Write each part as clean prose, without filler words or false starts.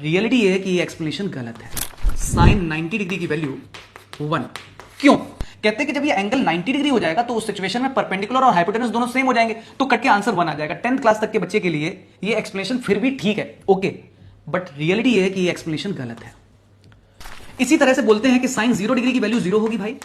Reality ये है कि ये एक्सप्लेनेशन गलत है। साइन 90 डिग्री की वैल्यू 1 क्यों? कहते हैं कि जब ये एंगल 90 डिग्री हो जाएगा तो उस सिचुएशन में परपेंडिकुलर और हाइपोटेनस दोनों सेम हो जाएंगे, तो कट के आंसर 1 आ जाएगा। 10th क्लास तक के बच्चे के लिए ये एक्सप्लेनेशन फिर भी ठीक है, ओके, बट रियलिटी ये है कि ये एक्सप्लेनेशन गलत है। इसी तरह से बोलते हैं कि साइन 0 डिग्री की वैल्यू 0 होगी भाई।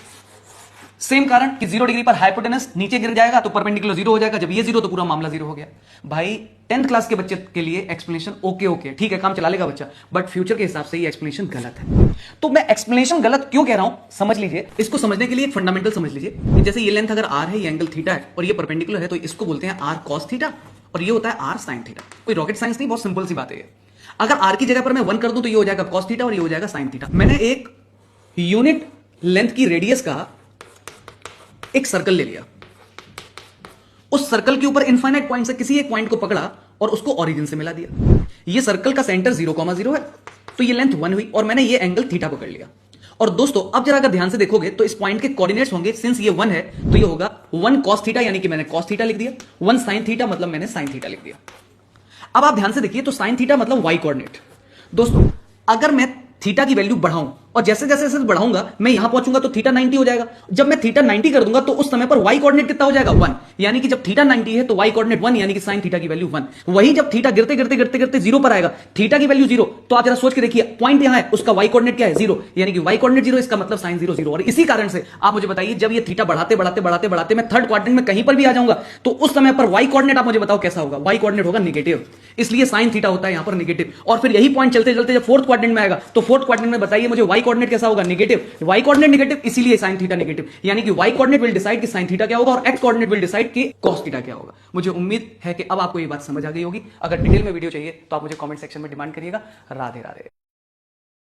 सेम कारण कि 0 डिग्री पर हाइपोटेनस नीचे गिर जाएगा तो परपेंडिकुलर 0 हो जाएगा। जब ये 0 तो पूरा मामला 0 हो गया। भाई 10th क्लास के बच्चे के लिए एक्सप्लेनेशन ओके ठीक है, काम चला लेगा बच्चा, बट फ्यूचर के हिसाब से ये एक्सप्लेनेशन गलत है। तो मैं एक्सप्लेनेशन गलत क्यों कह रहा हूं, समझ लीजिए। इसको समझने के लिए एक फंडामेंटल समझ लीजिए। जैसे ये लेंथ अगर आर है, ये एंगल थीटा है और ये परपेंडिकुलर है, तो इसको बोलते हैं आर कॉस थीटा और ये होता है आर साइन थीटा। कोई रॉकेट साइंस नहीं, बहुत सिंपल सी बात है ये। अगर आर की जगह पर मैं 1 कर दूं तो ये हो जाएगा कॉस थीटा और ये हो जाएगा साइन थीटा। मैंने एक यूनिट लेंथ की रेडियस का एक सर्कल ले लिया, उस सर्कल के ऊपर इनफाइनाइट पॉइंट से किसी एक पॉइंट को पकड़ा और उसको ओरिजिन से मिला दिया। ये सर्कल का सेंटर 0,0 है, तो ये लेंथ 1 हुई और मैंने ये एंगल थीटा पकड़ लिया। और दोस्तों अब जरा अगर ध्यान से देखोगे तो इस पॉइंट के कोऑर्डिनेट्स होंगे, सिंस ये 1 है तो ये होगा 1 cos थीटा, यानी कि मैंने cos थीटा लिख दिया। 1 sin थीटा मतलब मैंने sin थीटा लिख दिया। अब आप ध्यान से देखिए तो sin थीटा मतलब y कोऑर्डिनेट। दोस्तों अगर मैं थीटा की वैल्यू बढ़ाऊं और जैसे जैसे जैसे बढ़ाऊंगा मैं यहां पहुंचूंगा तो थीटा 90 हो जाएगा। जब मैं थीटा 90 कर दूंगा तो उस समय पर y कोऑर्डिनेट कितना हो जाएगा 1, यानी कि जब थीटा 90 है तो y कोऑर्डिनेट 1, यानी कि sin थीटा की वैल्यू 1। वही जब थीटा गिरते गिरते गिरते गिरते 0 पर आएगा, थीटा की वैल्यू 0, तो आप जरा सोच के देखिए पॉइंट यहां है, उसका y कोऑर्डिनेट क्या है 0, यानी कि y कोऑर्डिनेट 0, इसका मतलब sin 0 0। और इसी कारण से आप मुझे बताइए जब ये थीटा बढ़ाते बढ़ाते बढ़ाते बढ़ाते मैं थर्ड क्वाड्रेंट में कहीं पर भी आ जाऊंगा तो उस समय पर y कोऑर्डिनेट आप मुझे बताओ कैसा होगा? y कोऑर्डिनेट होगा नेगेटिव, इसलिए sin थीटा होता है यहां पर नेगेटिव। और फिर यही पॉइंट चलते चलते जब फोर्थ क्वाड्रेंट में आएगा तो फोर्थ क्वाड्रेंट में बताइए मुझे y कोऑर्डिनेट कैसा होगा? नेगेटिव। y कोऑर्डिनेट नेगेटिव, इसीलिए sin थीटा नेगेटिव, यानी कि y कोऑर्डिनेट विल डिसाइड कि sin थीटा क्या होगा और x कोऑर्डिनेट विल डिसाइड कि cos थीटा क्या होगा। मुझे उम्मीद है कि अब आपको ये बात समझ आ गई होगी। अगर डिटेल में वीडियो चाहिए तो आप मुझे कमेंट सेक्शन में डिमांड करिएगा। राधे राधे।